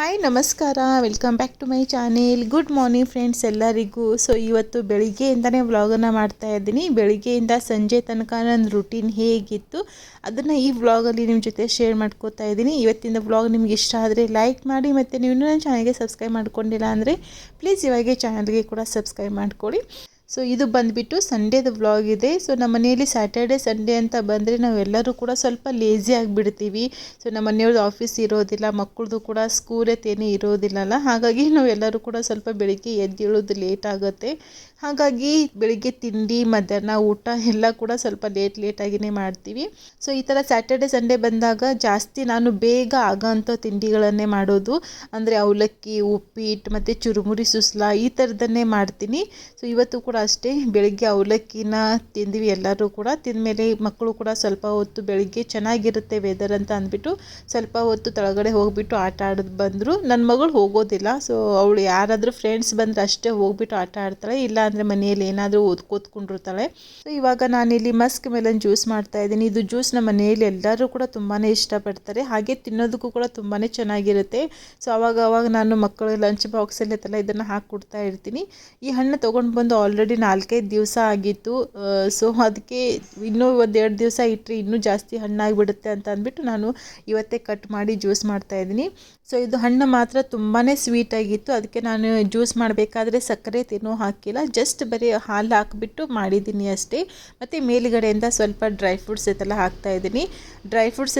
Hi ನಮಸ್ಕಾರ, welcome back to my channel. Good morning friends ಎಲ್ಲರಿಗೂ. So ಇವತ್ತು ಬೆಳಿಗ್ಗೆಯಿಂದನೇ ವ್ಲಾಗನ್ನು ಮಾಡ್ತಾ ಇದ್ದೀನಿ. ಬೆಳಿಗ್ಗೆಯಿಂದ ಸಂಜೆ ತನಕ ನನ್ನ ರುಟೀನ್ ಹೇಗಿತ್ತು ಅದನ್ನು ಈ ವ್ಲಾಗಲ್ಲಿ ನಿಮ್ಮ ಜೊತೆ ಶೇರ್ ಮಾಡ್ಕೋತಾ ಇದ್ದೀನಿ. ಇವತ್ತಿನ ವ್ಲಾಗ್ ನಿಮ್ಗೆ ಇಷ್ಟ ಆದರೆ ಲೈಕ್ ಮಾಡಿ, ಮತ್ತು ನೀವು ನನ್ನ ಚಾನಲ್ಗೆ ಸಬ್ಸ್ಕ್ರೈಬ್ ಮಾಡ್ಕೊಂಡಿಲ್ಲ ಅಂದರೆ ಪ್ಲೀಸ್ ಇವಾಗೆ ಚಾನಲ್ಗೆ ಕೂಡ ಸಬ್ಸ್ಕ್ರೈಬ್ ಮಾಡ್ಕೊಳ್ಳಿ. ಸೊ ಇದು ಬಂದುಬಿಟ್ಟು ಸಂಡೇದ ವ್ಲಾಗ್ ಇದೆ. ಸೊ ನಮ್ಮ ಮನೆಯಲ್ಲಿ ಸ್ಯಾಟರ್ಡೆ ಸಂಡೇ ಅಂತ ಬಂದರೆ ನಾವೆಲ್ಲರೂ ಕೂಡ ಸ್ವಲ್ಪ ಲೇಝಿ ಆಗಿಬಿಡ್ತೀವಿ. ಸೊ ನಮ್ಮ ಮನೆಯವ್ರದ್ದು ಆಫೀಸ್ ಇರೋದಿಲ್ಲ, ಮಕ್ಕಳದು ಕೂಡ ಸ್ಕೂಲತ್ತೇನೇ ಇರೋದಿಲ್ಲಲ್ಲ, ಹಾಗಾಗಿ ನಾವೆಲ್ಲರೂ ಕೂಡ ಸ್ವಲ್ಪ ಬೆಳಿಗ್ಗೆ ಎದ್ದೇಳೋದು ಲೇಟ್ ಆಗುತ್ತೆ. ಹಾಗಾಗಿ ಬೆಳಿಗ್ಗೆ ತಿಂಡಿ, ಮಧ್ಯಾಹ್ನ ಊಟ ಎಲ್ಲ ಕೂಡ ಸ್ವಲ್ಪ ಲೇಟಾಗಿಯೇ ಮಾಡ್ತೀವಿ. ಸೊ ಈ ಥರ ಸ್ಯಾಟರ್ಡೆ ಸಂಡೇ ಬಂದಾಗ ಜಾಸ್ತಿ ನಾನು ಬೇಗ ಆಗೋಂಥ ತಿಂಡಿಗಳನ್ನೇ ಮಾಡೋದು. ಅಂದರೆ ಅವಲಕ್ಕಿ, ಉಪ್ಪಿಟ್ಟು ಮತ್ತು ಚುರುಮುರಿ ಸುಸ್ಲಾ ಈ ಥರದನ್ನೇ ಮಾಡ್ತೀನಿ. ಸೊ ಇವತ್ತು ಕೂಡ ಅಷ್ಟೇ ಬೆಳಿಗ್ಗೆ ಅವಲಕ್ಕಿನ ತಿಂದ್ವಿ ಎಲ್ಲರೂ ಕೂಡ. ತಿಂದಮೇಲೆ ಮಕ್ಕಳು ಕೂಡ ಸ್ವಲ್ಪ ಹೊತ್ತು ಬೆಳಿಗ್ಗೆ ಚೆನ್ನಾಗಿರುತ್ತೆ ವೆದರ್ ಅಂತ ಅಂದ್ಬಿಟ್ಟು ಸ್ವಲ್ಪ ಹೊತ್ತು ಕೆಳಗಡೆ ಹೋಗಿಬಿಟ್ಟು ಆಟ ಆಡೋದು ಬಂದರು. ನನ್ನ ಮಗಳು ಹೋಗೋದಿಲ್ಲ. ಸೊ ಅವಳು ಯಾರಾದರೂ ಫ್ರೆಂಡ್ಸ್ ಬಂದರೆ ಅಷ್ಟೇ ಹೋಗ್ಬಿಟ್ಟು ಆಟ ಆಡ್ತಾಳೆ, ಇಲ್ಲ ಅಂದರೆ ಮನೆಯಲ್ಲಿ ಏನಾದರೂ ಓದ್ಕೊಂಡಿರ್ತಾಳೆ. ಸೊ ಇವಾಗ ನಾನಿಲ್ಲಿ ಮಸ್ಕ್ ಮೆಲನ್ ಜ್ಯೂಸ್ ಮಾಡ್ತಾ ಇದ್ದೀನಿ. ಇದು ಜ್ಯೂಸ್ ನಮ್ಮ ಮನೆಯಲ್ಲಿ ಎಲ್ಲರೂ ಕೂಡ ತುಂಬಾ ಇಷ್ಟಪಡ್ತಾರೆ, ಹಾಗೆ ತಿನ್ನೋದಕ್ಕೂ ಕೂಡ ತುಂಬಾ ಚೆನ್ನಾಗಿರುತ್ತೆ. ಸೊ ಅವಾಗ ನಾನು ಮಕ್ಕಳು ಲಂಚ್ ಬಾಕ್ಸಲ್ಲಿ ಇದನ್ನು ಹಾಕಿಕೊಡ್ತಾ ಇರ್ತೀನಿ. ಈ ಹಣ್ಣು ತೊಗೊಂಡು ಬಂದು ಆಲ್ರೆಡಿ 4-5 ದಿವಸ ಆಗಿತ್ತು. ಸೊ ಅದಕ್ಕೆ ಇನ್ನೂ 1-2 ದಿವಸ ಇಟ್ಟರೆ ಇನ್ನೂ ಜಾಸ್ತಿ ಹಣ್ಣಾಗಿಬಿಡುತ್ತೆ ಅಂತ ಅಂದ್ಬಿಟ್ಟು ನಾನು ಇವತ್ತೇ ಕಟ್ ಮಾಡಿ ಜ್ಯೂಸ್ ಮಾಡ್ತಾಯಿದ್ದೀನಿ. ಸೊ ಇದು ಹಣ್ಣು ಮಾತ್ರ ತುಂಬಾ ಸ್ವೀಟಾಗಿತ್ತು. ಅದಕ್ಕೆ ನಾನು ಜ್ಯೂಸ್ ಮಾಡಬೇಕಾದ್ರೆ ಸಕ್ಕರೆ ಏನೂ ಹಾಕಿಲ್ಲ, ಜಸ್ಟ್ ಬರೀ ಹಾಲು ಹಾಕಿಬಿಟ್ಟು ಮಾಡಿದ್ದೀನಿ ಅಷ್ಟೇ. ಮತ್ತು ಮೇಲುಗಡೆಯಿಂದ ಸ್ವಲ್ಪ ಡ್ರೈ ಫ್ರೂಟ್ಸ್ ಹಾಕ್ತಾಯಿದ್ದೀನಿ. ಡ್ರೈ ಫ್ರೂಟ್ಸ್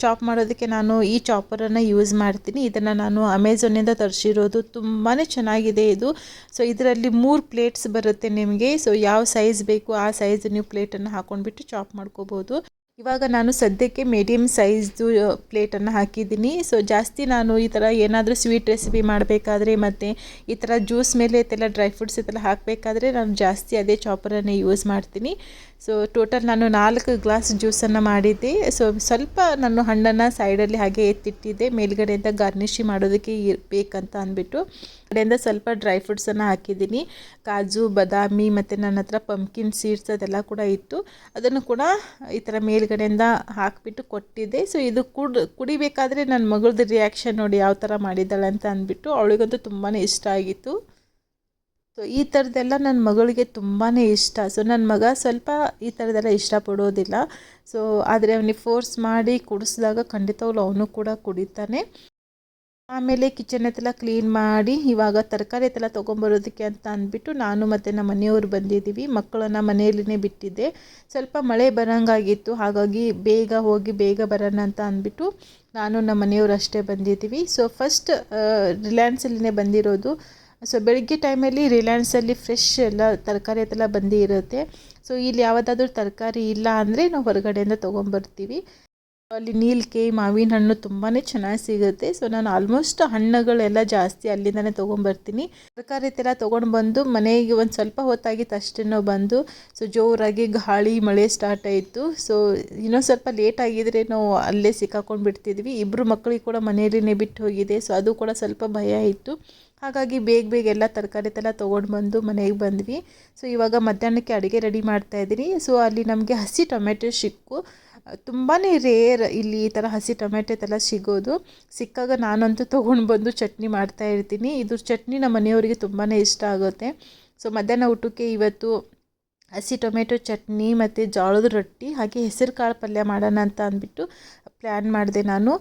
ಚಾಪ್ ಮಾಡೋದಕ್ಕೆ ನಾನು ಈ ಚಾಪರನ್ನು ಯೂಸ್ ಮಾಡ್ತೀನಿ. ಇದನ್ನು ನಾನು ಅಮೆಝಾನಿಂದ ತರಿಸಿರೋದು. ತುಂಬಾ ಚೆನ್ನಾಗಿದೆ ಇದು. ಸೊ ಇದರಲ್ಲಿ 3 ಪ್ಲೇಟ್ಸ್ ಬರುತ್ತೆ ನಿಮಗೆ. ಸೊ ಯಾವ ಸೈಜ್ ಬೇಕು ಆ ಸೈಜ್ ನೀವು ಪ್ಲೇಟನ್ನು ಹಾಕ್ಕೊಂಡ್ಬಿಟ್ಟು ಚಾಪ್ ಮಾಡ್ಕೋಬೋದು. ಇವಾಗ ನಾನು ಸದ್ಯಕ್ಕೆ ಮೀಡಿಯಮ್ ಸೈಜ್ದು ಪ್ಲೇಟನ್ನು ಹಾಕಿದ್ದೀನಿ. ಸೊ ಜಾಸ್ತಿ ನಾನು ಈ ಥರ ಏನಾದರೂ ಸ್ವೀಟ್ ರೆಸಿಪಿ ಮಾಡಬೇಕಾದ್ರೆ ಮತ್ತು ಈ ಥರ ಜ್ಯೂಸ್ ಮೇಲೆ ಡ್ರೈ ಫ್ರೂಟ್ಸ್ ಹಾಕಬೇಕಾದ್ರೆ ನಾನು ಜಾಸ್ತಿ ಅದೇ ಚಾಪರನ್ನೇ ಯೂಸ್ ಮಾಡ್ತೀನಿ. ಸೊ ಟೋಟಲ್ ನಾನು 4 ಗ್ಲಾಸ್ ಜ್ಯೂಸನ್ನು ಮಾಡಿದ್ದೆ. ಸೊ ಸ್ವಲ್ಪ ನಾನು ಹಣ್ಣನ್ನು ಸೈಡಲ್ಲಿ ಹಾಗೆ ಎತ್ತಿಟ್ಟಿದ್ದೆ, ಮೇಲ್ಗಡೆಯಿಂದ ಗಾರ್ನಿಷಿ ಮಾಡೋದಕ್ಕೆ ಬೇಕಂತ ಅಂದ್ಬಿಟ್ಟು. ಕಡೆಯಿಂದ ಸ್ವಲ್ಪ ಡ್ರೈ ಫ್ರೂಟ್ಸನ್ನು ಹಾಕಿದ್ದೀನಿ, ಕಾಜು, ಬಾದಾಮಿ ಮತ್ತು ನನ್ನ ಹತ್ರ ಪಂಪ್ಕಿನ್ ಸೀಡ್ಸ್ ಅದೆಲ್ಲ ಕೂಡ ಇತ್ತು. ಅದನ್ನು ಕೂಡ ಈ ಥರ ಮೇಲ್ಗಡೆಯಿಂದ ಹಾಕಿಬಿಟ್ಟು ಕೊಟ್ಟಿದ್ದೆ. ಸೊ ಇದು ಕುಡಿಬೇಕಾದ್ರೆ ನನ್ನ ಮಗಳದ್ದು ರಿಯಾಕ್ಷನ್ ನೋಡಿ ಯಾವ ಥರ ಮಾಡಿದ್ದಾಳೆ ಅಂತ ಅಂದ್ಬಿಟ್ಟು ಅವಳಿಗಂತೂ ತುಂಬಾ ಇಷ್ಟ ಆಗಿತ್ತು. ಸೊ ಈ ಥರದ್ದೆಲ್ಲ ನನ್ನ ಮಗಳಿಗೆ ತುಂಬಾ ಇಷ್ಟ. ಸೊ ನನ್ನ ಮಗ ಸ್ವಲ್ಪ ಈ ಥರದ್ದೆಲ್ಲ ಇಷ್ಟಪಡೋದಿಲ್ಲ. ಸೊ ಆದರೆ ಅವನಿಗೆ ಫೋರ್ಸ್ ಮಾಡಿ ಕುಡಿಸಿದಾಗ ಖಂಡಿತವಾಗ್ಲೂ ಅವನು ಕೂಡ ಕುಡಿತಾನೆ. ಆಮೇಲೆ ಕಿಚನ್ ಕ್ಲೀನ್ ಮಾಡಿ ಇವಾಗ ತರಕಾರಿ ತೊಗೊಂಬರೋದಕ್ಕೆ ಅಂತ ಅಂದ್ಬಿಟ್ಟು ನಾನು ಮತ್ತು ನಮ್ಮ ಮನೆಯವರು ಬಂದಿದ್ದೀವಿ. ಮಕ್ಕಳನ್ನು ಮನೆಯಲ್ಲೇ ಬಿಟ್ಟಿದ್ದೆ. ಸ್ವಲ್ಪ ಮಳೆ ಬರೋಂಗಾಗಿತ್ತು, ಹಾಗಾಗಿ ಬೇಗ ಹೋಗಿ ಬೇಗ ಬರೋಣ ಅಂತ ಅಂದ್ಬಿಟ್ಟು ನಾನು ನಮ್ಮ ಮನೆಯವರು ಅಷ್ಟೇ ಬಂದಿದ್ದೀವಿ. ಸೊ ಫಸ್ಟ್ ರಿಲಯನ್ಸಲ್ಲಿನೇ ಬಂದಿರೋದು. ಸೊ ಬೆಳಗ್ಗೆ ಟೈಮಲ್ಲಿ ರಿಲಯನ್ಸಲ್ಲಿ ಫ್ರೆಶ್ ಎಲ್ಲ ತರಕಾರಿ ಬಂದೇ ಇರುತ್ತೆ. ಸೊ ಇಲ್ಲಿ ಯಾವುದಾದ್ರೂ ತರಕಾರಿ ಇಲ್ಲ ಅಂದರೆ ನಾವು ಹೊರಗಡೆಯಿಂದ ತೊಗೊಂಬರ್ತೀವಿ. ಅಲ್ಲಿ ನೀಲ್ಕೆ, ಮಾವಿನ ಹಣ್ಣು ತುಂಬಾ ಚೆನ್ನಾಗಿ ಸಿಗುತ್ತೆ. ಸೊ ನಾನು ಆಲ್ಮೋಸ್ಟ್ ಹಣ್ಣುಗಳೆಲ್ಲ ಜಾಸ್ತಿ ಅಲ್ಲಿಂದನೇ ತೊಗೊಂಬರ್ತೀನಿ. ತರಕಾರಿ ತೊಗೊಂಡು ಬಂದು ಮನೆಗೆ ಒಂದು ಸ್ವಲ್ಪ ಹೊತ್ತಾಗಿತ್ತು ಅಷ್ಟೇ ನಾವು ಬಂದು. ಸೊ ಜೋರಾಗಿ ಗಾಳಿ ಮಳೆ ಸ್ಟಾರ್ಟ್ ಆಯಿತು. ಸೊ ಇನ್ನೊಂದು ಸ್ವಲ್ಪ ಲೇಟ್ ಆಗಿದ್ರೆ ನಾವು ಅಲ್ಲೇ ಸಿಕ್ಕಾಕೊಂಡು ಬಿಡ್ತಿದ್ವಿ. ಇಬ್ಬರು ಮಕ್ಕಳಿಗೆ ಕೂಡ ಮನೆಯಲ್ಲೇ ಬಿಟ್ಟು ಹೋಗಿದೆ. ಸೊ ಅದು ಕೂಡ ಸ್ವಲ್ಪ ಭಯ ಇತ್ತು. ಹಾಗಾಗಿ ಬೇಗ ಎಲ್ಲ ತರಕಾರಿ ತೊಗೊಂಡು ಬಂದು ಮನೆಗೆ ಬಂದ್ವಿ. ಸೊ ಇವಾಗ ಮಧ್ಯಾಹ್ನಕ್ಕೆ ಅಡುಗೆ ರೆಡಿ ಮಾಡ್ತಾಯಿದ್ದೀನಿ. ಸೊ ಅಲ್ಲಿ ನಮಗೆ ಹಸಿ ಟೊಮೆಟೊ ಸಿಕ್ಕು. ತುಂಬಾ ರೇರ್ ಇಲ್ಲಿ ಈ ಥರ ಹಸಿ ಟೊಮೆಟೊ ಸಿಗೋದು. ಸಿಕ್ಕಾಗ ನಾನಂತೂ ತೊಗೊಂಡು ಬಂದು ಚಟ್ನಿ ಮಾಡ್ತಾಯಿರ್ತೀನಿ. ಇದು ಚಟ್ನಿ ನಮ್ಮ ಮನೆಯವರಿಗೆ ತುಂಬಾ ಇಷ್ಟ ಆಗುತ್ತೆ. ಸೊ ಮಧ್ಯಾಹ್ನ ಊಟಕ್ಕೆ ಇವತ್ತು ಹಸಿ ಟೊಮೆಟೊ ಚಟ್ನಿ ಮತ್ತು ಜೋಳದ ರೊಟ್ಟಿ ಹಾಗೆ ಹೆಸರು ಕಾಳು ಪಲ್ಯ ಮಾಡೋಣ ಅಂತ ಅಂದ್ಬಿಟ್ಟು ಪ್ಲ್ಯಾನ್ ಮಾಡಿದೆ ನಾನು.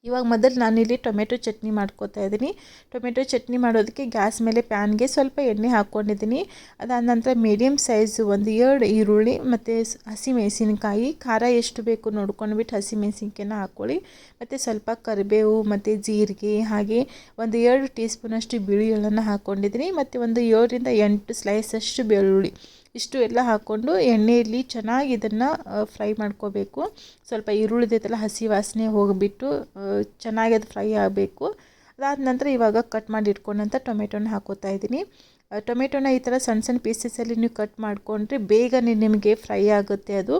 ಇವಾಗ ಮೊದಲು ನಾನಿಲ್ಲಿ ಟೊಮೆಟೊ ಚಟ್ನಿ ಮಾಡ್ಕೋತಾ ಇದ್ದೀನಿ. ಟೊಮೆಟೊ ಚಟ್ನಿ ಮಾಡೋದಕ್ಕೆ ಗ್ಯಾಸ್ ಮೇಲೆ ಪ್ಯಾನ್ಗೆ ಸ್ವಲ್ಪ ಎಣ್ಣೆ ಹಾಕ್ಕೊಂಡಿದ್ದೀನಿ. ಅದಾದ ನಂತರ ಮೀಡಿಯಮ್ ಸೈಜು 1-2 ಈರುಳ್ಳಿ ಮತ್ತು ಹಸಿಮೆಣಸಿನಕಾಯಿ, ಖಾರ ಎಷ್ಟು ಬೇಕು ನೋಡ್ಕೊಂಡ್ಬಿಟ್ಟು ಹಸಿಮೆಣಸಿನ್ಕಾಯಿನ ಹಾಕ್ಕೊಳ್ಳಿ. ಮತ್ತು ಸ್ವಲ್ಪ ಕರಿಬೇವು ಮತ್ತು ಜೀರಿಗೆ, ಹಾಗೆ 1-2 ಟೀ ಸ್ಪೂನಷ್ಟು ಬಿಳಿ ಎಳ್ಳನ್ನು ಹಾಕ್ಕೊಂಡಿದ್ದೀನಿ. ಮತ್ತು 7-8 ಸ್ಲೈಸಷ್ಟು ಬೆಳ್ಳುಳ್ಳಿ, ಇಷ್ಟು ಎಲ್ಲ ಹಾಕ್ಕೊಂಡು ಎಣ್ಣೆಯಲ್ಲಿ ಚೆನ್ನಾಗಿ ಇದನ್ನು ಫ್ರೈ ಮಾಡ್ಕೋಬೇಕು. ಸ್ವಲ್ಪ ಈರುಳ್ಳಿದೈತಲ್ಲ ಹಸಿ ವಾಸನೆ ಹೋಗಿಬಿಟ್ಟು ಚೆನ್ನಾಗಿ ಅದು ಫ್ರೈ ಆಗಬೇಕು. ಅದಾದ ನಂತರ ಇವಾಗ ಕಟ್ ಮಾಡಿ ಇಟ್ಕೊಂಡಂಥ ಟೊಮೆಟೊನ ಹಾಕೋತಾ ಇದ್ದೀನಿ. ಟೊಮೆಟೊನ ಈ ಥರ ಸಣ್ಣ ಪೀಸಸಲ್ಲಿ ನೀವು ಕಟ್ ಮಾಡಿಕೊಂಡ್ರೆ ಬೇಗನೆ ನಿಮಗೆ ಫ್ರೈ ಆಗುತ್ತೆ. ಅದು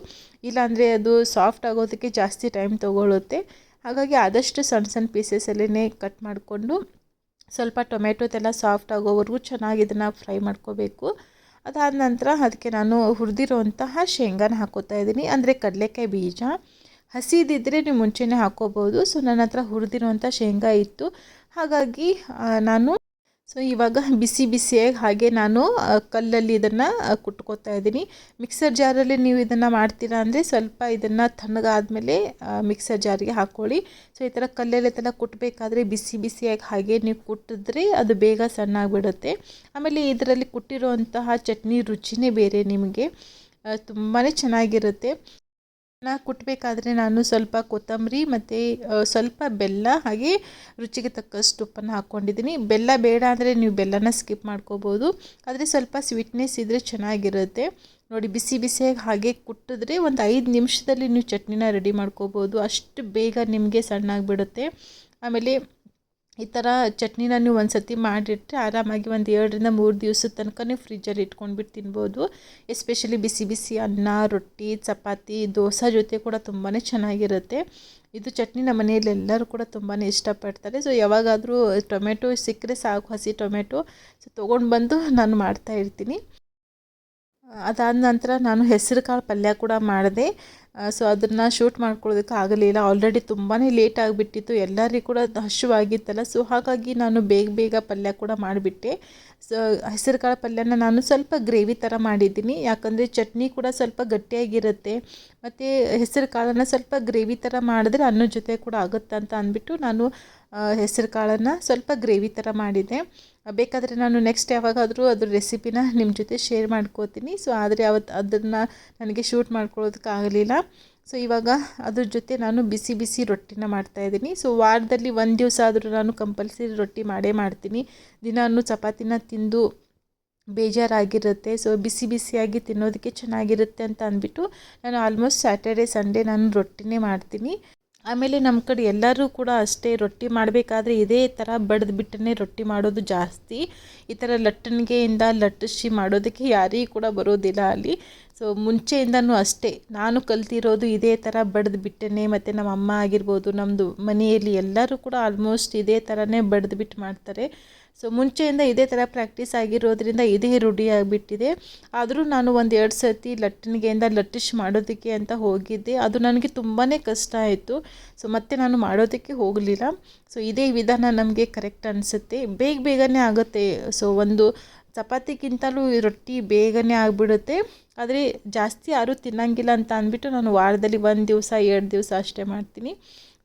ಇಲ್ಲಾಂದರೆ ಅದು ಸಾಫ್ಟ್ ಆಗೋದಕ್ಕೆ ಜಾಸ್ತಿ ಟೈಮ್ ತೊಗೊಳುತ್ತೆ. ಹಾಗಾಗಿ ಆದಷ್ಟು ಸಣ್ಣ ಪೀಸಸಲ್ಲೇ ಕಟ್ ಮಾಡಿಕೊಂಡು ಸ್ವಲ್ಪ ಟೊಮೆಟೊದೆಲ್ಲ ಸಾಫ್ಟ್ ಆಗೋವರೆಗೂ ಚೆನ್ನಾಗಿ ಇದನ್ನು ಫ್ರೈ ಮಾಡ್ಕೋಬೇಕು. ಅದಾದ ನಂತರ ಅದಕ್ಕೆ ನಾನು ಹುರಿದಿರುವಂತಹ ಶೇಂಗಾನ ಹಾಕೋತಾ ಇದ್ದೀನಿ, ಅಂದರೆ ಕಡಲೆಕಾಯಿ ಬೀಜ. ಹಸಿದಿದ್ದರೆ ನೀವು ಮುಂಚೆನೇ ಹಾಕ್ಕೋಬೋದು. ಸೊ ನನ್ನ ಹತ್ರ ಹುರಿದಿರುವಂಥ ಶೇಂಗಾ ಇತ್ತು, ಹಾಗಾಗಿ ನಾನು ಇವಾಗ ಬಿಸಿ ಬಿಸಿಯಾಗಿ ಹಾಗೆ ನಾನು ಕಲ್ಲಲ್ಲಿ ಇದನ್ನು ಕುಟ್ಕೋತಾ ಇದ್ದೀನಿ. ಮಿಕ್ಸರ್ ಜಾರಲ್ಲಿ ನೀವು ಇದನ್ನು ಮಾಡ್ತೀರಾ ಅಂದರೆ ಸ್ವಲ್ಪ ಇದನ್ನು ತಣ್ಣಗಾದ್ಮೇಲೆ ಮಿಕ್ಸರ್ ಜಾರಿಗೆ ಹಾಕ್ಕೊಳ್ಳಿ. ಈ ಥರ ಕಲ್ಲಲ್ಲಿ ಇದೆಲ್ಲ ಕುಟ್ಟಬೇಕಾದ್ರೆ ಬಿಸಿ ಬಿಸಿಯಾಗಿ ಹಾಗೆ ನೀವು ಕುಟ್ಟಿದ್ರೆ ಅದು ಬೇಗ ಸಣ್ಣಾಗಿಬಿಡುತ್ತೆ. ಆಮೇಲೆ ಇದರಲ್ಲಿ ಕುಟ್ಟಿರುವಂತಹ ಚಟ್ನಿ ರುಚಿನೇ ಬೇರೆ, ನಿಮಗೆ ತುಂಬಾ ಚೆನ್ನಾಗಿರುತ್ತೆ. ಕುಟ್ಟಬೇಕಾದ್ರೆ ನಾನು ಸ್ವಲ್ಪ ಕೊತ್ತಂಬರಿ ಮತ್ತು ಸ್ವಲ್ಪ ಬೆಲ್ಲ ಹಾಗೆ ರುಚಿಗೆ ತಕ್ಕಷ್ಟು ಉಪ್ಪನ್ನು ಹಾಕ್ಕೊಂಡಿದ್ದೀನಿ. ಬೆಲ್ಲ ಬೇಡ ಅಂದರೆ ನೀವು ಬೆಲ್ಲನ ಸ್ಕಿಪ್ ಮಾಡ್ಕೋಬೋದು, ಆದರೆ ಸ್ವಲ್ಪ ಸ್ವೀಟ್ನೆಸ್ ಇದ್ದರೆ ಚೆನ್ನಾಗಿರುತ್ತೆ. ನೋಡಿ, ಬಿಸಿ ಬಿಸಿಯಾಗಿ ಹಾಗೆ ಕುಟ್ಟಿದ್ರೆ ಒಂದು 5 ನಿಮಿಷದಲ್ಲಿ ನೀವು ಚಟ್ನಿನ ರೆಡಿ ಮಾಡ್ಕೋಬೋದು. ಅಷ್ಟು ಬೇಗ ನಿಮಗೆ ಸಣ್ಣಾಗಿಬಿಡುತ್ತೆ. ಆಮೇಲೆ ಈ ಥರ ಚಟ್ನಿನ ನೀವು ಒಂದು ಸತಿ ಮಾಡಿಟ್ರೆ ಆರಾಮಾಗಿ ಒಂದು 2-3 ದಿವಸದ ತನಕ ನೀವು ಫ್ರಿಜ್ಜಲ್ಲಿ ಇಟ್ಕೊಂಡ್ಬಿಟ್ಟು ತಿನ್ಬೋದು. ಎಸ್ಪೆಷಲಿ ಬಿಸಿ ಬಿಸಿ ಅನ್ನ, ರೊಟ್ಟಿ, ಚಪಾತಿ, ದೋಸೆ ಜೊತೆ ಕೂಡ ತುಂಬಾ ಚೆನ್ನಾಗಿರುತ್ತೆ. ಇದು ಚಟ್ನಿ ನಮ್ಮ ಮನೆಯಲ್ಲಿ ಎಲ್ಲರೂ ಕೂಡ ತುಂಬಾ ಇಷ್ಟಪಡ್ತಾರೆ. ಯಾವಾಗಾದರೂ ಟೊಮೆಟೊ ಸಿಕ್ಕರೆ ಸಾಕು, ಹಸಿ ಟೊಮೆಟೊ ತೊಗೊಂಡು ಬಂದು ನಾನು ಮಾಡ್ತಾಯಿರ್ತೀನಿ. ಅದಾದ ನಂತರ ನಾನು ಹೆಸರು ಕಾಳು ಪಲ್ಯ ಕೂಡ ಮಾಡಿದೆ. ಅದನ್ನು ಶೂಟ್ ಮಾಡ್ಕೊಳ್ಳೋದಕ್ಕೆ ಆಗಲಿಲ್ಲ, ಆಲ್ರೆಡಿ ತುಂಬಾ ಲೇಟ್ ಆಗಿಬಿಟ್ಟಿತ್ತು, ಎಲ್ಲರಿಗೂ ಕೂಡ ಹಸಿವಾಗಿತ್ತಲ್ಲ. ಹಾಗಾಗಿ ನಾನು ಬೇಗ ಪಲ್ಯ ಕೂಡ ಮಾಡಿಬಿಟ್ಟೆ. ಹೆಸರು ಕಾಳು ಪಲ್ಯನ ನಾನು ಸ್ವಲ್ಪ ಗ್ರೇವಿ ಥರ ಮಾಡಿದ್ದೀನಿ, ಯಾಕಂದರೆ ಚಟ್ನಿ ಕೂಡ ಸ್ವಲ್ಪ ಗಟ್ಟಿಯಾಗಿರುತ್ತೆ. ಮತ್ತು ಹೆಸರು ಕಾಳನ್ನು ಸ್ವಲ್ಪ ಗ್ರೇವಿ ಥರ ಮಾಡಿದ್ರೆ ಅನ್ನದ ಜೊತೆ ಕೂಡ ಆಗುತ್ತೆ ಅಂತ ಅಂದ್ಬಿಟ್ಟು ನಾನು ಹೆಸರು ಕಾಳನ್ನು ಸ್ವಲ್ಪ ಗ್ರೇವಿ ಥರ ಮಾಡಿದ್ದೆ. ಬೇಕಾದರೆ ನಾನು ನೆಕ್ಸ್ಟ್ ಯಾವಾಗಾದರೂ ಅದ್ರ ರೆಸಿಪಿನ ನಿಮ್ಮ ಜೊತೆ ಶೇರ್ ಮಾಡ್ಕೋತೀನಿ. ಆದರೆ ಅದನ್ನು ನನಗೆ ಶೂಟ್ ಮಾಡ್ಕೊಳ್ಳೋದಕ್ಕಾಗಲಿಲ್ಲ. ಇವಾಗ ಅದ್ರ ಜೊತೆ ನಾನು ಬಿಸಿ ಬಿಸಿ ರೊಟ್ಟಿನ ಮಾಡ್ತಾಯಿದ್ದೀನಿ. ವಾರದಲ್ಲಿ 1 ದಿವಸ ಆದರೂ ನಾನು ಕಂಪಲ್ಸರಿ ರೊಟ್ಟಿ ಮಾಡೇ ಮಾಡ್ತೀನಿ. ದಿನಾನು ಚಪಾತಿನ ತಿಂದು ಬೇಜಾರಾಗಿರುತ್ತೆ. ಬಿಸಿ ಬಿಸಿಯಾಗಿ ತಿನ್ನೋದಕ್ಕೆ ಚೆನ್ನಾಗಿರುತ್ತೆ ಅಂತ ಅಂದ್ಬಿಟ್ಟು ನಾನು ಆಲ್ಮೋಸ್ಟ್ ಸ್ಯಾಟರ್ಡೆ ಸಂಡೇ ನಾನು ರೊಟ್ಟಿನೇ ಮಾಡ್ತೀನಿ. ಆಮೇಲೆ ನಮ್ಮ ಕಡೆ ಎಲ್ಲರೂ ಕೂಡ ಅಷ್ಟೇ, ರೊಟ್ಟಿ ಮಾಡಬೇಕಾದ್ರೆ ಇದೇ ಥರ ಬಡಿದ್ಬಿಟ್ಟೇ ರೊಟ್ಟಿ ಮಾಡೋದು ಜಾಸ್ತಿ. ಈ ಥರ ಲಟ್ಟಣಿಗೆಯಿಂದ ಲಟ್ಟಿಸಿ ಮಾಡೋದಕ್ಕೆ ಯಾರಿಗೂ ಕೂಡ ಬರೋದಿಲ್ಲ ಅಲ್ಲಿ. ಮುಂಚೆಯಿಂದನೂ ಅಷ್ಟೇ ನಾನು ಕಲ್ತಿರೋದು ಇದೇ ಥರ ಬಡಿದ್ಬಿಟ್ಟೇ. ಮತ್ತು ನಮ್ಮ ಅಮ್ಮ ಆಗಿರ್ಬೋದು, ನಮ್ಮದು ಮನೆಯಲ್ಲಿ ಎಲ್ಲರೂ ಕೂಡ ಆಲ್ಮೋಸ್ಟ್ ಇದೇ ಥರನೇ ಬಡಿದ್ಬಿಟ್ಟು ಮಾಡ್ತಾರೆ. ಮುಂಚೆಯಿಂದ ಇದೇ ಥರ ಪ್ರಾಕ್ಟೀಸ್ ಆಗಿರೋದ್ರಿಂದ ಇದೇ ರೂಢಿ ಆಗಿಬಿಟ್ಟಿದೆ. ಆದರೂ ನಾನು 1-2 ಸರ್ತಿ ಲಟ್ಟಣಿಗೆಯಿಂದ ಲಟ್ಟಿಸಿ ಮಾಡೋದಕ್ಕೆ ಅಂತ ಹೋಗಿದ್ದೆ, ಅದು ನನಗೆ ತುಂಬಾ ಕಷ್ಟ ಆಯಿತು. ಮತ್ತೆ ನಾನು ಮಾಡೋದಕ್ಕೆ ಹೋಗಲಿಲ್ಲ. ಇದೇ ವಿಧಾನ ನಮಗೆ ಕರೆಕ್ಟ್ ಅನಿಸುತ್ತೆ, ಬೇಗನೆ ಆಗುತ್ತೆ. ಒಂದು ಚಪಾತಿಗಿಂತಲೂ ರೊಟ್ಟಿ ಬೇಗನೆ ಆಗಿಬಿಡುತ್ತೆ. ಆದರೆ ಜಾಸ್ತಿ ಯಾರೂ ತಿನ್ನಂಗಿಲ್ಲ ಅಂತ ಅಂದ್ಬಿಟ್ಟು ನಾನು ವಾರದಲ್ಲಿ 1 ದಿವಸ 2 ದಿವಸ ಅಷ್ಟೇ ಮಾಡ್ತೀನಿ.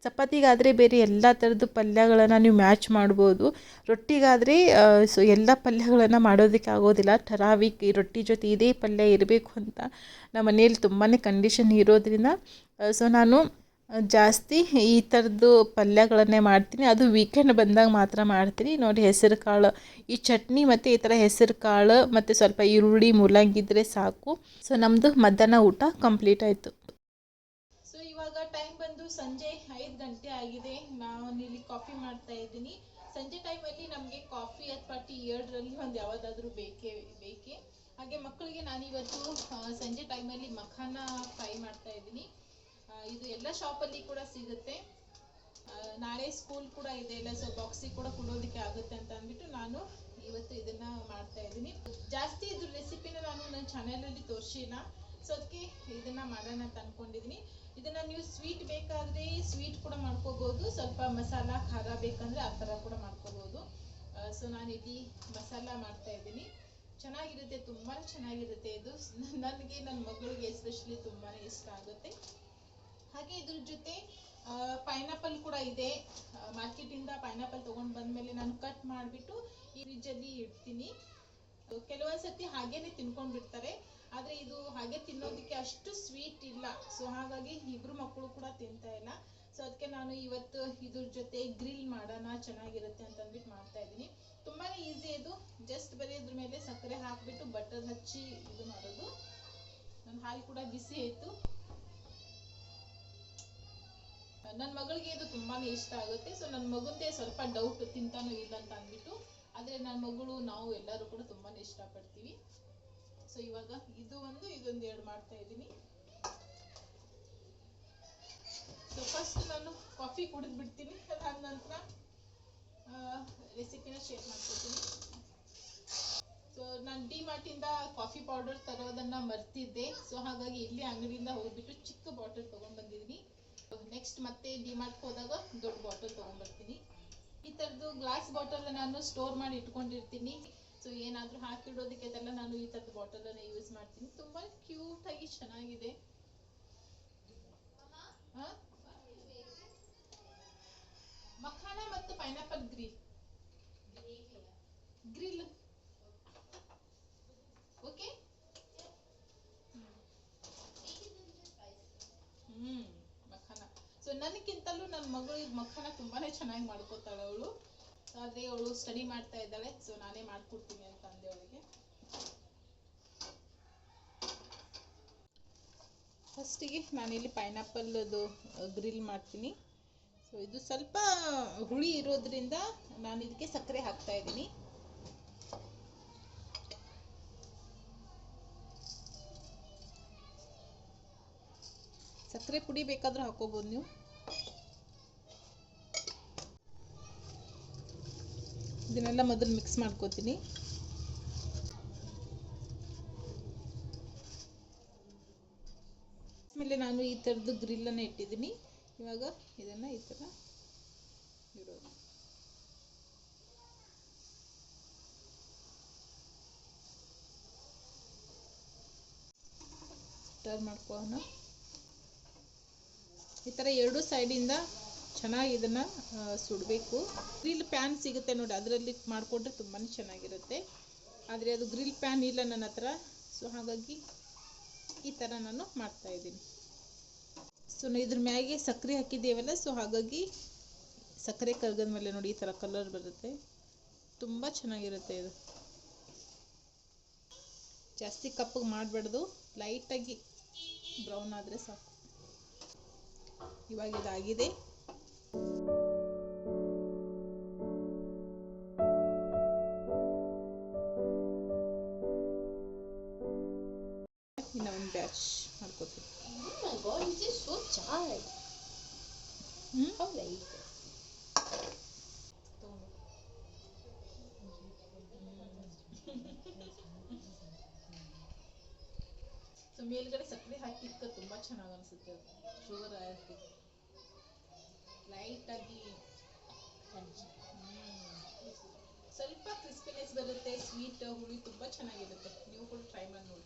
ಚಪಾತಿಗಾದರೆ ಬೇರೆ ಎಲ್ಲ ಥರದ್ದು ಪಲ್ಯಗಳನ್ನು ನೀವು ಮ್ಯಾಚ್ ಮಾಡ್ಬೋದು. ರೊಟ್ಟಿಗಾದರೆ ಎಲ್ಲ ಪಲ್ಯಗಳನ್ನು ಮಾಡೋದಕ್ಕೆ ಆಗೋದಿಲ್ಲ. ಠರಾವಿಕ್ ಈ ರೊಟ್ಟಿ ಜೊತೆ ಇದೇ ಪಲ್ಯ ಇರಬೇಕು ಅಂತ ನಮ್ಮ ಮನೇಲಿ ತುಂಬಾ ಕಂಡೀಷನ್ ಇರೋದ್ರಿಂದ ನಾನು ಜಾಸ್ತಿ ಈ ಥರದ್ದು ಪಲ್ಯಗಳನ್ನೇ ಮಾಡ್ತೀನಿ. ಅದು ವೀಕೆಂಡ್ ಬಂದಾಗ ಮಾತ್ರ ಮಾಡ್ತೀನಿ. ನೋಡಿ, ಹೆಸರು ಕಾಳು, ಈ ಚಟ್ನಿ ಮತ್ತು ಈ ಥರ ಹೆಸರು ಕಾಳು ಮತ್ತು ಸ್ವಲ್ಪ ಈರುಳ್ಳಿ ಮೂಲಂಗಿ ಇದ್ದರೆ ಸಾಕು. ನಮ್ಮದು ಮಧ್ಯಾಹ್ನ ಊಟ ಕಂಪ್ಲೀಟ್ ಆಯಿತು. ಇವಾಗ ಟೈಮ್ ಬಂದು ಸಂಜೆ 5 ಗಂಟೆ ಆಗಿದೆ. ನಾನು ಇಲ್ಲಿ ಕಾಫಿ ಮಾಡ್ತಾ ಇದ್ದೀನಿ. ಸಂಜೆ ಟೈಮಲ್ಲಿ ನಮಗೆ ಕಾಫಿ ಅಥವಾ ಟೀ ಎರಡರಲ್ಲಿ ಒಂದು ಯಾವುದಾದ್ರೂ ಬೇಕೇ. ಹಾಗೆ ಮಕ್ಕಳಿಗೆ ನಾನಿವತ್ತು ಸಂಜೆ ಟೈಮಲ್ಲಿ ಮಖಾನ ಫ್ರೈ ಮಾಡ್ತಾ ಇದ್ದೀನಿ. ಇದು ಎಲ್ಲ ಶಾಪಲ್ಲಿ ಕೂಡ ಸಿಗುತ್ತೆ. ನಾಳೆ ಸ್ಕೂಲ್ ಕೂಡ ಇದೆ ಇಲ್ಲ, ಬಾಕ್ಸಿಗೆ ಕೂಡ ಕೊಡೋದಕ್ಕೆ ಆಗುತ್ತೆ ಅಂತ ಅಂದ್ಬಿಟ್ಟು ನಾನು ಇವತ್ತು ಇದನ್ನ ಮಾಡ್ತಾ ಇದ್ದೀನಿ. ಜಾಸ್ತಿ ಇದ್ರ ರೆಸಿಪಿನ ನಾನು ನನ್ನ ಚಾನೆಲಲ್ಲಿ ತೋರಿಸಿಲ್ಲ, ಅದಕ್ಕೆ ಇದನ್ನ ಮಾಡೋಣ ಅಂತ ಅನ್ಕೊಂಡಿದ್ದೀನಿ. ಇದನ್ನ ನೀವು ಸ್ವೀಟ್ ಬೇಕಾದ್ರೆ ಸ್ವೀಟ್ ಕೂಡ ಮಾಡ್ಕೋಬಹುದು, ಸ್ವಲ್ಪ ಮಸಾಲ ಖಾರ ಬೇಕಂದ್ರೆ ಆ ಥರ ಕೂಡ ಮಾಡ್ಕೋಬಹುದು. ನಾನು ಇಲ್ಲಿ ಮಸಾಲ ಮಾಡ್ತಾ ಇದ್ದೀನಿ. ಚೆನ್ನಾಗಿರುತ್ತೆ, ತುಂಬಾ ಚೆನ್ನಾಗಿರುತ್ತೆ ಇದು. ನನಗೆ ನನ್ನ ಮಗಳಿಗೆ ಎಸ್ಪೆಷಲಿ ತುಂಬಾನೇ ಇಷ್ಟ ಆಗುತ್ತೆ. ಹಾಗೆ ಇದ್ರ ಜೊತೆ ಪೈನಾಪಲ್ ಕೂಡ ಇದೆ. ಮಾರ್ಕೆಟಿಂದ ಪೈನಾಪಲ್ ತೊಗೊಂಡು ಬಂದಮೇಲೆ ನಾನು ಕಟ್ ಮಾಡಿಬಿಟ್ಟು ಈ ಫ್ರಿಜ್ಜಲ್ಲಿ ಇಡ್ತೀನಿ. ಕೆಲವೊಂದ್ಸತಿ ಹಾಗೇನೆ ತಿನ್ಕೊಂಡು ಬಿಡ್ತಾರೆ, ಆದರೆ ಇದು ಹಾಗೆ ತಿನ್ನೋದಕ್ಕೆ ಅಷ್ಟು ಸ್ವೀಟ್ ಇಲ್ಲ. ಹಾಗಾಗಿ ಇಬ್ರು ಮಕ್ಕಳು ಕೂಡ ತಿಂತಾ ಇಲ್ಲ. ಅದಕ್ಕೆ ನಾನು ಇವತ್ತು ಇದ್ರ ಜೊತೆ ಗ್ರಿಲ್ ಮಾಡೋಣ, ಚೆನ್ನಾಗಿರುತ್ತೆ ಅಂತ ಅಂದ್ಬಿಟ್ಟು ಮಾಡ್ತಾ ಇದ್ದೀನಿ. ತುಂಬಾನೇ ಈಸಿ ಇದು, ಜಸ್ಟ್ ಬರೀ ಇದ್ರ ಮೇಲೆ ಸಕ್ಕರೆ ಹಾಕ್ಬಿಟ್ಟು ಬಟರ್ ಹಚ್ಚಿ ಇದು ಮಾಡೋದು. ನನ್ನ ಹಾಲು ಕೂಡ ಬಿಸಿ ಆಯಿತು. ನನ್ನ ಮಗಳಿಗೆ ಇದು ತುಂಬಾನೇ ಇಷ್ಟ ಆಗುತ್ತೆ. ನನ್ನ ಮಗುಂದೇ ಸ್ವಲ್ಪ ಡೌಟ್, ತಿಂತಾನೋ ಇಲ್ಲ ಅಂತ ಅಂದ್ಬಿಟ್ಟು. ಆದರೆ ನನ್ನ ಮಗಳು, ನಾವು ಎಲ್ಲರೂ ಕೂಡ ತುಂಬಾನೇ ಇಷ್ಟಪಡ್ತೀವಿ. ಇವಾಗ ಇದೊಂದು 2 ಮಾಡ್ತಾ ಇದ್ದೀನಿ. ಫಸ್ಟ್ ನಾನು ಕಾಫಿ ಕುಡಿದು ಬಿಡ್ತೀನಿ, ಅದಾದ ನಂತರ ರೆಸಿಪಿನ ಶೇರ್ ಮಾಡ್ಕೊತೀನಿ. ನಾನು ಡಿಮಾರ್ಟಿಂದ ಕಾಫಿ ಪೌಡರ್ ತರೋದನ್ನ ಮರ್ತಿದ್ದೆ. ಹಾಗಾಗಿ ಇಲ್ಲಿ ಅಂಗಡಿಯಿಂದ ಹೋಗ್ಬಿಟ್ಟು ಚಿಕ್ಕ ಬಾಟಲ್ ತಗೊಂಡ್ ಬಂದಿದ್ದೀನಿ. ನೆಕ್ಸ್ಟ್ ಮತ್ತೆ ಡಿಮಾರ್ಟ್ಗೆ ಹೋದಾಗ ದೊಡ್ಡ ಬಾಟಲ್ ತಗೊಂಡ್ಬರ್ತೀನಿ. ಈ ಥರದ್ದು ಗ್ಲಾಸ್ ಬಾಟಲ್ ನಾನು ಸ್ಟೋರ್ ಮಾಡಿ ಇಟ್ಕೊಂಡಿರ್ತೀನಿ. ಸೊ ಏನಾದರೂ ಹಾಕಿಡೋದಕ್ಕೆ ಅದೆಲ್ಲ ನಾನು ಈ ಥರದ ಬಾಟಲನ್ನು ಯೂಸ್ ಮಾಡ್ತೀನಿ. ತುಂಬ ಕ್ಯೂಟಾಗಿ ಚೆನ್ನಾಗಿದೆ. ಮಖಾನ ಮತ್ತು pineapple grill okay. Makhana. So ನನಗಿಂತಲೂ ನನ್ನ ಮಗಳು ಮಖಾನ ತುಂಬಾನೇ ಚೆನ್ನಾಗಿ ಮಾಡ್ಕೋತಾಳೆ ಅವಳು. ಆದರೆ ಅವಳು ಸ್ಟಡಿ ಮಾಡ್ತಾ ಇದ್ದಾಳೆ, ಸೊ ನಾನೇ ಮಾಡ್ಕೊಡ್ತೀನಿ ಅಂತ ಅಂದೆ ಅವಳಿಗೆ. ಫಸ್ಟಿಗೆ ನಾನಿಲ್ಲಿ ಪೈನಾಪಲ್ದು ಗ್ರಿಲ್ ಮಾಡ್ತೀನಿ. ಸೊ ಇದು ಸ್ವಲ್ಪ ಹುಳಿ ಇರೋದ್ರಿಂದ ನಾನು ಇದಕ್ಕೆ ಸಕ್ಕರೆ ಹಾಕ್ತಾ ಇದ್ದೀನಿ. ಸಕ್ಕರೆ ಪುಡಿ ಬೇಕಾದ್ರೂ ಹಾಕೋಬಹುದು ನೀವು. ಇದನ್ನೆಲ್ಲ ಮೊದಲು ಮಿಕ್ಸ್ ಮಾಡ್ಕೋತೀನಿ. ಆಮೇಲೆ ನಾನು ಈ ಥರದ್ದು ಗ್ರಿಲ್ಲನ್ನು ಇಟ್ಟಿದ್ದೀನಿ. ಇವಾಗ ಇದನ್ನು ಈ ಥರ ಇಡೋದು. ಸ್ಟರ್ ಮಾಡ್ಕೊಳ್ಳೋಣ. ಈ ಥರ ಎರಡು ಸೈಡಿಂದ ಚೆನ್ನಾಗಿ ಇದನ್ನು ಸುಡಬೇಕು. ಗ್ರಿಲ್ ಪ್ಯಾನ್ ಸಿಗುತ್ತೆ ನೋಡಿ, ಅದರಲ್ಲಿ ಮಾಡಿಕೊಂಡ್ರೆ ತುಂಬಾ ಚೆನ್ನಾಗಿರುತ್ತೆ. ಆದರೆ ಅದು ಗ್ರಿಲ್ ಪ್ಯಾನ್ ಇಲ್ಲ ನನ್ನ ಹತ್ರ. ಸೊ ಹಾಗಾಗಿ ಈ ಥರ ನಾನು ಮಾಡ್ತಾಯಿದ್ದೀನಿ. ಸೊ ಇದ್ರ ಮ್ಯಾಗೆ ಸಕ್ಕರೆ ಹಾಕಿದ್ದೇವಲ್ಲ, ಸೊ ಹಾಗಾಗಿ ಸಕ್ಕರೆ ಕರಗದ ಮೇಲೆ ನೋಡಿ ಈ ಥರ ಕಲರ್ ಬರುತ್ತೆ. ತುಂಬ ಚೆನ್ನಾಗಿರುತ್ತೆ ಇದು. ಜಾಸ್ತಿ ಕಪ್ಪಗೆ ಮಾಡಬಾರ್ದು, ಲೈಟಾಗಿ ಬ್ರೌನ್ ಆದರೆ ಸಾಕು. ಇವಾಗ ಇದಾಗಿದೆ. ಇನ್ನು ಒಂದು ಬ್ಯಾಚ್ ಮಾಡ್ಕೋತೀನಿ. ಸೊ ಮೇಲ್ಗಡೆ ಸಕ್ಕರೆ ಹಾಕಿದ್ಕೆ ತುಂಬ ಚೆನ್ನಾಗಿ ಅನಿಸುತ್ತೆ. ಶುಗರ್ ಹಾಕಿ ಲೈಟಾಗಿ ಸ್ವಲ್ಪ ಕ್ರಿಸ್ಪಿನೆಸ್ ಬರುತ್ತೆ. ಸ್ವೀಟ್ ಹುಳಿ ತುಂಬ ಚೆನ್ನಾಗಿರುತ್ತೆ. ನೀವು ಕೂಡ ಟ್ರೈ ಮಾಡಿ ನೋಡಿ.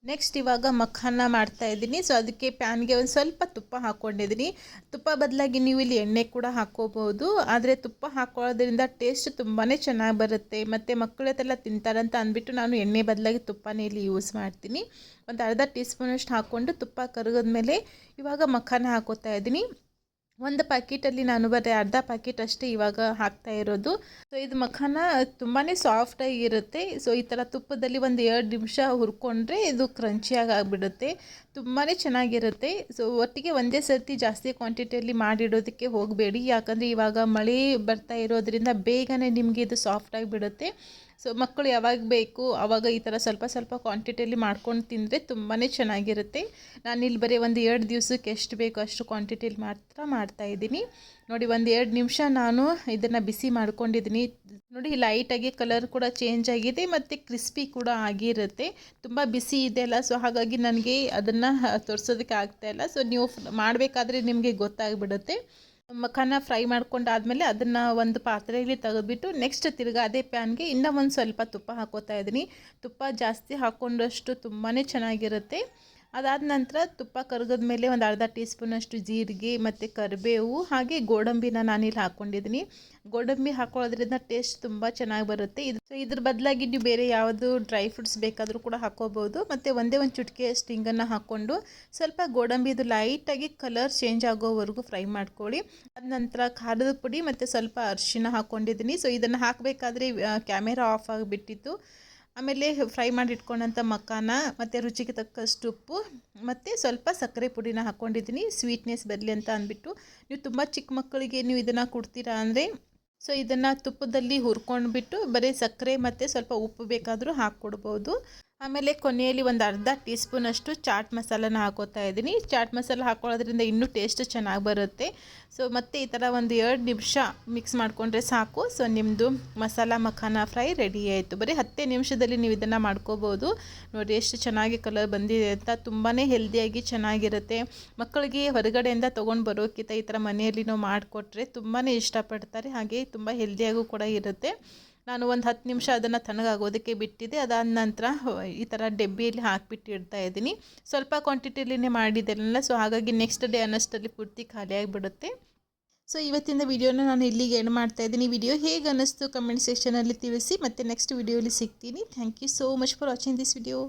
ನೆಕ್ಸ್ಟ್ ಇವಾಗ ಮಖಾನ ಮಾಡ್ತಾ ಇದ್ದೀನಿ. ಸೊ ಅದಕ್ಕೆ ಪ್ಯಾನ್ಗೆ ಒಂದು ಸ್ವಲ್ಪ ತುಪ್ಪ ಹಾಕ್ಕೊಂಡಿದ್ದೀನಿ. ತುಪ್ಪ ಬದಲಾಗಿ ನೀವು ಇಲ್ಲಿ ಎಣ್ಣೆ ಕೂಡ ಹಾಕ್ಕೋಬೋದು. ಆದರೆ ತುಪ್ಪ ಹಾಕೊಳ್ಳೋದ್ರಿಂದ ಟೇಸ್ಟ್ ತುಂಬಾ ಚೆನ್ನಾಗಿ ಬರುತ್ತೆ. ಮತ್ತು ಮಕ್ಕಳತ್ತೆಲ್ಲ ತಿಂತಾರಂತ ಅಂದ್ಬಿಟ್ಟು ನಾನು ಎಣ್ಣೆ ಬದಲಾಗಿ ತುಪ್ಪನೇ ಇಲ್ಲಿ ಯೂಸ್ ಮಾಡ್ತೀನಿ. ಒಂದು ಅರ್ಧ ಟೀ ಸ್ಪೂನಷ್ಟು ಹಾಕ್ಕೊಂಡು ತುಪ್ಪ ಕರಗಿದ್ಮೇಲೆ ಇವಾಗ ಮಖಾನ ಹಾಕೋತಾ ಇದ್ದೀನಿ. ಒಂದು ಪ್ಯಾಕೆಟಲ್ಲಿ ನಾನು ಬರೀ ಅರ್ಧ ಪ್ಯಾಕೆಟ್ ಅಷ್ಟೇ ಇವಾಗ ಹಾಕ್ತಾ ಇರೋದು. ಸೊ ಇದು ಮಖಾನ ತುಂಬಾ ಸಾಫ್ಟಾಗಿರುತ್ತೆ. ಸೊ ಈ ಥರ ತುಪ್ಪದಲ್ಲಿ ಒಂದು 2 ನಿಮಿಷ ಹುರ್ಕೊಂಡ್ರೆ ಇದು ಕ್ರಂಚಿಯಾಗಿ ಆಗಿಬಿಡುತ್ತೆ. ತುಂಬಾ ಚೆನ್ನಾಗಿರುತ್ತೆ. ಸೊ ಒಟ್ಟಿಗೆ ಒಂದೇ ಸರ್ತಿ ಜಾಸ್ತಿ ಕ್ವಾಂಟಿಟಿಯಲ್ಲಿ ಮಾಡಿಡೋದಕ್ಕೆ ಹೋಗಬೇಡಿ. ಯಾಕಂದರೆ ಇವಾಗ ಮಳೆ ಬರ್ತಾ ಇರೋದ್ರಿಂದ ಬೇಗನೆ ನಿಮಗೆ ಇದು ಸಾಫ್ಟಾಗಿ ಬಿಡುತ್ತೆ. ಸೊ ಮಕ್ಕಳು ಯಾವಾಗ ಬೇಕು ಆವಾಗ ಈ ಥರ ಸ್ವಲ್ಪ ಸ್ವಲ್ಪ ಕ್ವಾಂಟಿಟಿಯಲ್ಲಿ ಮಾಡ್ಕೊಂಡು ತಿಂದರೆ ತುಂಬಾ ಚೆನ್ನಾಗಿರುತ್ತೆ. ನಾನಿಲ್ಲಿ ಬರೀ ಒಂದು 2 ದಿವಸಕ್ಕೆ ಎಷ್ಟು ಬೇಕೋ ಅಷ್ಟು ಕ್ವಾಂಟಿಟಿಯಲ್ಲಿ ಮಾತ್ರ ಮಾಡ್ತಾಯಿದ್ದೀನಿ. ನೋಡಿ, ಒಂದು 2 ನಿಮಿಷ ನಾನು ಇದನ್ನು ಬಿಸಿ ಮಾಡ್ಕೊಂಡಿದ್ದೀನಿ. ನೋಡಿ, ಲೈಟಾಗಿ ಕಲರ್ ಕೂಡ ಚೇಂಜ್ ಆಗಿದೆ ಮತ್ತು ಕ್ರಿಸ್ಪಿ ಕೂಡ ಆಗಿರುತ್ತೆ. ತುಂಬ ಬಿಸಿ ಇದೆಯಲ್ಲ, ಸೊ ಹಾಗಾಗಿ ನನಗೆ ಅದನ್ನು ತೋರಿಸೋದಕ್ಕೆ ಆಗ್ತಾಯಿಲ್ಲ. ಸೊ ನೀವು ಮಾಡಬೇಕಾದ್ರೆ ನಿಮಗೆ ಗೊತ್ತಾಗ್ಬಿಡುತ್ತೆ. ಮಖಾನ ಫ್ರೈ ಮಾಡ್ಕೊಂಡಾದಮೇಲೆ ಅದನ್ನು ಒಂದು ಪಾತ್ರೆಯಲ್ಲಿ ತೆಗೆದುಬಿಟ್ಟು ನೆಕ್ಸ್ಟ್ ತಿರ್ಗಿ ಅದೇ ಪ್ಯಾನ್ಗೆ ಇನ್ನೂ ಒಂದು ಸ್ವಲ್ಪ ತುಪ್ಪ ಹಾಕೋತಾ ಇದ್ದೀನಿ. ತುಪ್ಪ ಜಾಸ್ತಿ ಹಾಕ್ಕೊಂಡಷ್ಟು ತುಂಬಾ ಚೆನ್ನಾಗಿರುತ್ತೆ. ಅದಾದ ನಂತರ ತುಪ್ಪ ಕರಗಿದ ಮೇಲೆ ಒಂದು ಅರ್ಧ ಟೀ ಸ್ಪೂನಷ್ಟು ಜೀರಿಗೆ ಮತ್ತು ಕರಿಬೇವು ಹಾಗೆ ಗೋಡಂಬಿನ ನಾನಿಲ್ಲಿ ಹಾಕ್ಕೊಂಡಿದ್ದೀನಿ. ಗೋಡಂಬಿ ಹಾಕೊಳ್ಳೋದ್ರಿಂದ ಟೇಸ್ಟ್ ತುಂಬ ಚೆನ್ನಾಗಿ ಬರುತ್ತೆ. ಇದ್ರ ಬದಲಾಗಿ ನೀವು ಬೇರೆ ಯಾವುದು ಡ್ರೈ ಫ್ರೂಟ್ಸ್ ಬೇಕಾದರೂ ಕೂಡ ಹಾಕ್ಕೋಬೋದು. ಮತ್ತು ಒಂದೇ ಒಂದು ಚುಟಿಕೆಯಷ್ಟು ಹಿಂಗನ್ನು ಹಾಕ್ಕೊಂಡು ಸ್ವಲ್ಪ ಗೋಡಂಬಿದು ಲೈಟಾಗಿ ಕಲರ್ ಚೇಂಜ್ ಆಗೋವರೆಗೂ ಫ್ರೈ ಮಾಡ್ಕೊಳ್ಳಿ. ಅದ ನಂತರ ಖಾರದ ಪುಡಿ ಮತ್ತು ಸ್ವಲ್ಪ ಅರಿಶಿನ ಹಾಕ್ಕೊಂಡಿದ್ದೀನಿ. ಸೊ ಇದನ್ನು ಹಾಕಬೇಕಾದ್ರೆ ಕ್ಯಾಮೆರಾ ಆಫ್ ಆಗಿಬಿಟ್ಟಿತ್ತು. ಆಮೇಲೆ ಫ್ರೈ ಮಾಡಿ ಇಟ್ಕೊಂಡಂಥ ಮಖಾನ ಮತ್ತು ರುಚಿಗೆ ತಕ್ಕಷ್ಟು ಉಪ್ಪು ಮತ್ತು ಸ್ವಲ್ಪ ಸಕ್ಕರೆ ಪುಡಿನ ಹಾಕ್ಕೊಂಡಿದ್ದೀನಿ, ಸ್ವೀಟ್ನೆಸ್ ಬರಲಿ ಅಂತ ಅಂದ್ಬಿಟ್ಟು. ನೀವು ತುಂಬ ಚಿಕ್ಕ ಮಕ್ಕಳಿಗೆ ನೀವು ಇದನ್ನು ಕೊಡ್ತೀರಾ ಅಂದರೆ ಸೊ ಇದನ್ನು ತುಪ್ಪದಲ್ಲಿ ಹುರ್ಕೊಂಡ್ಬಿಟ್ಟು ಬರೀ ಸಕ್ಕರೆ ಮತ್ತು ಸ್ವಲ್ಪ ಉಪ್ಪು ಬೇಕಾದರೂ ಹಾಕ್ಕೊಡ್ಬೋದು. ಆಮೇಲೆ ಕೊನೆಯಲ್ಲಿ ಒಂದು ಅರ್ಧ ಟೀ ಸ್ಪೂನಷ್ಟು ಚಾಟ್ ಮಸಾಲನ ಹಾಕೋತಾ ಇದ್ದೀನಿ. ಚಾಟ್ ಮಸಾಲ ಹಾಕೊಳ್ಳೋದ್ರಿಂದ ಇನ್ನೂ ಟೇಸ್ಟ್ ಚೆನ್ನಾಗಿ ಬರುತ್ತೆ. ಸೊ ಮತ್ತು ಈ ಥರ ಒಂದು 2 ನಿಮಿಷ ಮಿಕ್ಸ್ ಮಾಡಿಕೊಂಡ್ರೆ ಸಾಕು. ಸೊ ನಿಮ್ಮದು ಮಸಾಲ ಮಖಾನ ಫ್ರೈ ರೆಡಿ ಆಯಿತು. ಬರೀ 10 ನಿಮಿಷದಲ್ಲಿ ನೀವು ಇದನ್ನು ಮಾಡ್ಕೋಬೋದು. ನೋಡಿ ಎಷ್ಟು ಚೆನ್ನಾಗಿ ಕಲರ್ ಬಂದಿದೆ ಅಂತ. ತುಂಬಾ ಹೆಲ್ದಿಯಾಗಿ ಚೆನ್ನಾಗಿರುತ್ತೆ. ಮಕ್ಕಳಿಗೆ ಹೊರಗಡೆಯಿಂದ ತೊಗೊಂಡು ಬರೋಕ್ಕಿಂತ ಈ ಥರ ಮನೆಯಲ್ಲಿ ನಾವು ಮಾಡಿಕೊಟ್ರೆ ತುಂಬಾ ಇಷ್ಟಪಡ್ತಾರೆ. ಹಾಗೆ ತುಂಬ ಹೆಲ್ದಿಯಾಗೂ ಕೂಡ ಇರುತ್ತೆ. ನಾನು ಒಂದು 10 ನಿಮಿಷ ಅದನ್ನು ತಣ್ಣಗಾಗೋದಕ್ಕೆ ಬಿಟ್ಟಿದ್ದೆ. ಅದಾದ ನಂತರ ಈ ಥರ ಡಬ್ಬಿಯಲ್ಲಿ ಹಾಕಿಬಿಟ್ಟು ಇಡ್ತಾ ಇದ್ದೀನಿ. ಸ್ವಲ್ಪ ಕ್ವಾಂಟಿಟಿಲಿನೇ ಮಾಡಿದ್ದೆಲ್ಲ, ಸೊ ಹಾಗಾಗಿ ನೆಕ್ಸ್ಟ್ ಡೇ ಅನ್ನಷ್ಟರಲ್ಲಿ ಪೂರ್ತಿ ಖಾಲಿಯಾಗಿಬಿಡುತ್ತೆ. ಸೊ ಇವತ್ತಿನ ವಿಡಿಯೋನ ನಾನು ಇಲ್ಲಿಗೆ ಎಂಡ್ ಮಾಡ್ತಾ ಇದ್ದೀನಿ. ವಿಡಿಯೋ ಹೇಗೆ ಅನ್ನಿಸ್ತು ಕಮೆಂಟ್ ಸೆಕ್ಷನಲ್ಲಿ ತಿಳಿಸಿ. ಮತ್ತು ನೆಕ್ಸ್ಟ್ ವಿಡಿಯೋಲಿ ಸಿಗ್ತೀನಿ. Thank you so much for watching this video.